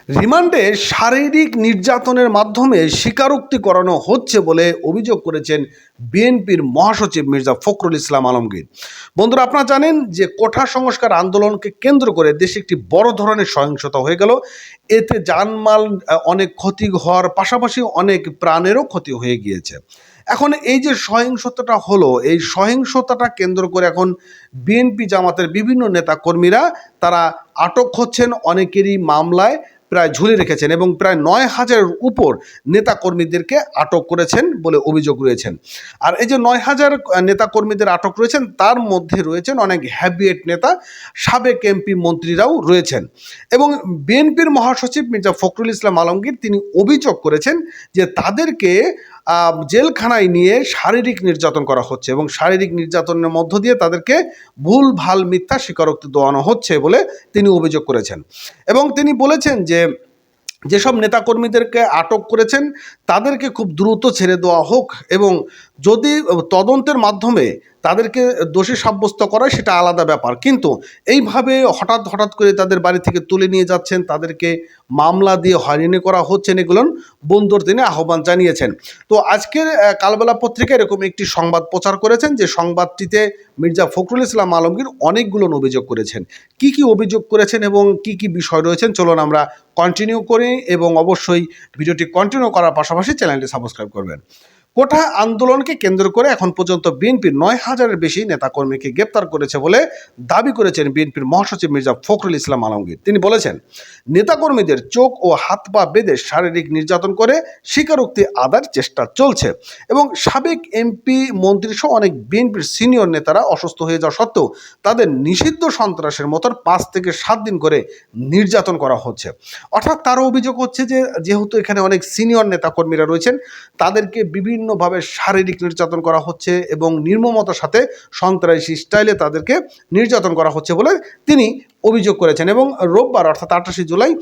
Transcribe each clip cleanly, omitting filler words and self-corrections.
রিমান্ডে শারীরিক নির্যাতনের মাধ্যমে স্বীকারোক্তি করানো হচ্ছে বলে অভিযোগ করেছেন বিএনপির মহাসচিব মির্জা ফখরুল ইসলাম আলমগীর। বন্ধুরা, আপনারা জানেন যে কোঠা সংস্কার আন্দোলনকে কেন্দ্র করে দেশে একটি বড় ধরনের সহিংসতা হয়ে গেল। এতে জানমাল অনেক ক্ষতি হওয়ার পাশাপাশি অনেক প্রাণেরও ক্ষতি হয়ে গিয়েছে। এখন এই যে সহিংসতাটা হলো, এই সহিংসতাটা কেন্দ্র করে এখন বিএনপি জামাতের বিভিন্ন নেতাকর্মীরা তারা আটক হচ্ছেন, অনেকেরই মামলায় প্রায় ঝুলে রেখেছেন এবং প্রায় ৯,০০০-এর উপর নেতাকর্মীদেরকে আটক করেছেন বলে অভিযোগ রয়েছেন। আর এই যে ৯,০০০ নেতাকর্মীদের আটক রয়েছেন, তার মধ্যে রয়েছেন অনেক হ্যাভিয়েট নেতা, সাবেক এমপি মন্ত্রীরাও রয়েছেন। এবং বিএনপির মহাসচিব মির্জা ফখরুল ইসলাম আলমগীর তিনি অভিযোগ করেছেন যে তাদেরকে জেলখানায় নিয়ে শারীরিক নির্যাতন করা হচ্ছে এবং শারীরিক নির্যাতনের মধ্য দিয়ে তাদেরকে ভুল ভাল মিথ্যা স্বীকারোক্তি দেওয়ানো হচ্ছে বলে তিনি অভিযোগ করেছেন। এবং তিনি বলেছেন যে যেসব নেতাকর্মীদেরকে আটক করেছেন তাদেরকে খুব দ্রুত ছেড়ে দেওয়া হোক এবং যদি তদন্তের মাধ্যমে তাদেরকে দোষী সাব্যস্ত করা সেটা আলাদা ব্যাপার, কিন্তু এইভাবে হঠাৎ হঠাৎ করে তাদের বাড়ি থেকে তুলে নিয়ে যাচ্ছেন, তাদেরকে মামলা দিয়ে হয়রানি করা হচ্ছেন, এগুলো বন্ধুর তিনি আহ্বান জানিয়েছেন। তো আজকের কালবেলা পত্রিকা এরকম একটি সংবাদ প্রচার করেছেন, যে সংবাদটিতে মির্জা ফখরুল ইসলাম আলমগীর অনেকগুলো অভিযোগ করেছেন। কি কি অভিযোগ করেছেন এবং কি কি বিষয় রয়েছেন চলুন আমরা কন্টিনিউ করি, এবং অবশ্যই ভিডিওটি কন্টিনিউ করার পাশাপাশি চ্যানেলটি সাবস্ক্রাইব করবেন। কোঠা আন্দোলনকে কেন্দ্র করে এখন পর্যন্ত বিএনপির ৯,০০০-এর বেশি নেতাকর্মীকে গ্রেপ্তার করেছে বলে দাবি করেছেন বিএনপির মহাসচিব মির্জা ফখরুল ইসলাম আলমগীর। তিনি বলেছেন, নেতাকর্মীদের চোখ ও হাত পা বেঁধে শারীরিক নির্যাতন করে স্বীকারোক্তি আদায়ের চেষ্টা চলছে এবং সাবেক এমপি মন্ত্রী সহ অনেক বিএনপির সিনিয়র নেতারা অসুস্থ হয়ে যাওয়া সত্ত্বেও তাদের নিষিদ্ধ সন্ত্রাসের মতো ৫ থেকে ৭ দিন করে নির্যাতন করা হচ্ছে। অর্থাৎ তারও অভিযোগ হচ্ছে যে যেহেতু এখানে অনেক সিনিয়র নেতাকর্মীরা রয়েছেন, তাদেরকে বিভিন্নভাবে শারীরিক নির্যাতন করা হচ্ছে এবং নির্মমতার সাথে সন্ত্রাসী স্টাইলে তাদেরকে নির্যাতন করা হচ্ছে বলে তিনি অভিযোগ করেছেন। এবং রোববার অর্থাৎ ২৮ জুলাই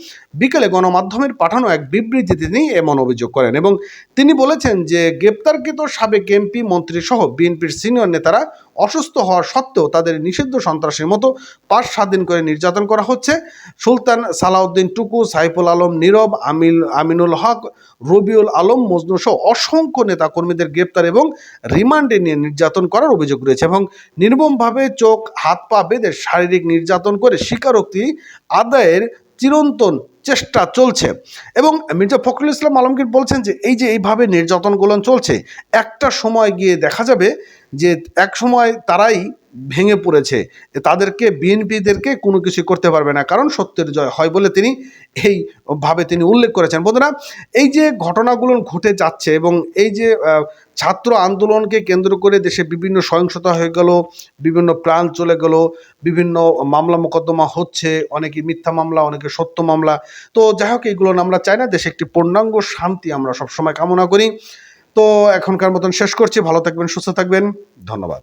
বিকেলে গণমাধ্যমের পাঠানো এক বিবৃতিতে তিনি এমন অভিযোগ করেন এবং তিনি বলেছেন যে গ্রেপ্তারকৃত সাবেক এমপি মন্ত্রী সহ বিএনপির সিনিয়র নেতারা অসুস্থ হওয়া সত্ত্বেও তাদের নিষিদ্ধ সন্ত্রাসীর মতো ৫-৭ দিন করে নির্যাতন করা হচ্ছে। সুলতান সালাউদ্দিন টুকু, সাইফুল আলম নীরব, আমিনুল হক, রবিউল আলম মজনু সহ অসংখ্য নেতাকর্মীদের গ্রেপ্তার এবং রিমান্ডে নিয়ে নির্যাতন করার অভিযোগ রয়েছে এবং নির্মমভাবে চোখ হাত পা বেঁধে শারীরিক নির্যাতন করে স্বীকারোক্তি আদায়ের চিরন্তন চেষ্টা চলছে। এবং মির্জা ফখরুল ইসলাম আলমগীর বলছেন যে এই যে এইভাবে নির্যাতনগুলো চলছে, একটা সময় গিয়ে দেখা যাবে যে এক সময় তারাই ভেঙে পড়েছে, তাদেরকে বিএনপিদেরকে কোনো কিছু করতে পারবে না, কারণ সত্যের জয় হয় বলে তিনি এইভাবে তিনি উল্লেখ করেছেন। বন্ধুরা, এই যে ঘটনাগুলো ঘটে যাচ্ছে এবং এই যে ছাত্র আন্দোলনকে কেন্দ্র করে দেশে বিভিন্ন সহিংসতা হয়ে গেল, বিভিন্ন প্রাণ চলে গেল, বিভিন্ন মামলা মোকদ্দমা হচ্ছে, অনেকে মিথ্যা মামলা, অনেকে সত্য মামলা। তো যাই হোক, এইগুলো আমরা চাই না, দেশে একটি পূর্ণাঙ্গ শান্তি আমরা সবসময় কামনা করি। তো এখনকার মতন শেষ করছি। ভালো থাকবেন, সুস্থ থাকবেন, ধন্যবাদ।